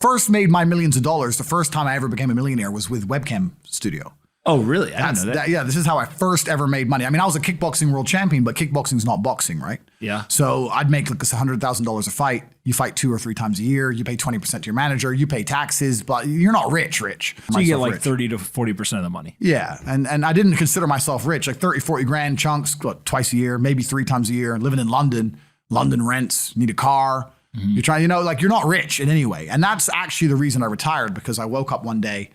first made my millions of dollars, the first time I ever became a millionaire was with Webcam Studio. Oh, really? I didn't know that. Yeah, this is how I first ever made money. I mean, I was a kickboxing world champion, but kickboxing's not boxing, right? Yeah. So I'd make like $100,000 a fight. You fight 2 or 3 times a year. You pay 20% to your manager. You pay taxes, but you're not rich. So you get like 30 to 40% of the money. Yeah, and I didn't consider myself rich. Like 30, 40 grand chunks, twice a year, maybe 3 times a year. Living in London, London rents, need a car. You're trying, like you're not rich in any way. And that's actually the reason I retired, because I woke up one day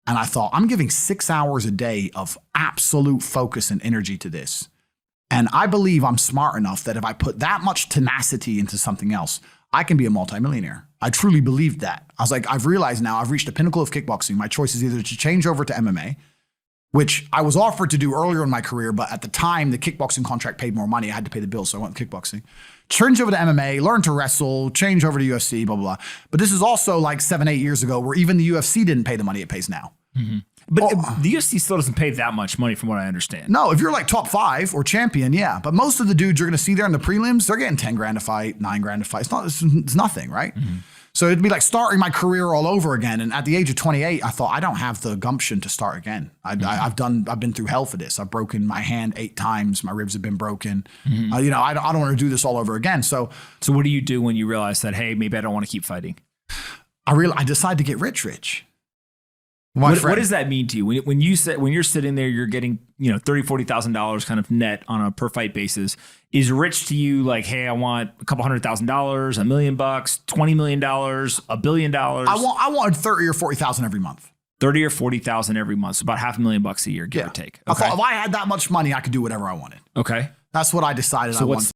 and I thought, I'm giving 6 hours a day of absolute focus and energy to this. And I believe I'm smart enough that if I put that much tenacity into something else, I can be a multimillionaire. I truly believed that. I was like, I've realized now I've reached the pinnacle of kickboxing. My choice is either to change over to MMA, which I was offered to do earlier in my career, but at the time, the kickboxing contract paid more money. I had to pay the bills, so I went with kickboxing. Change over to MMA, learn to wrestle, change over to UFC, blah, blah, blah. But this is also like 7, 8 years ago where even the UFC didn't pay the money it pays now. But the UFC still doesn't pay that much money from what I understand. No, if you're like top 5 or champion, yeah. But most of the dudes you're going to see there in the prelims, they're getting 10 grand a fight, 9 grand a fight. It's nothing, right? So it'd be like starting my career all over again. And at the age of 28, I thought, I don't have the gumption to start again. I've been through hell for this. I've broken my hand 8 times. My ribs have been broken. I don't want to do this all over again. So what do you do when you realize that, hey, maybe I don't want to keep fighting? I decided to get rich. What does that mean to you? When you're sitting there, you're getting, $30,000, $40,000 kind of net on a per fight basis. Is rich to you like, hey, I want a couple $100,000, $1 million, $20 million, $1 billion? I wanted 30 or 40,000 every month. 30 or 40,000 every month. So about $500,000 a year, give or take. Okay. I thought if I had that much money, I could do whatever I wanted. Okay. That's what I decided I wanted.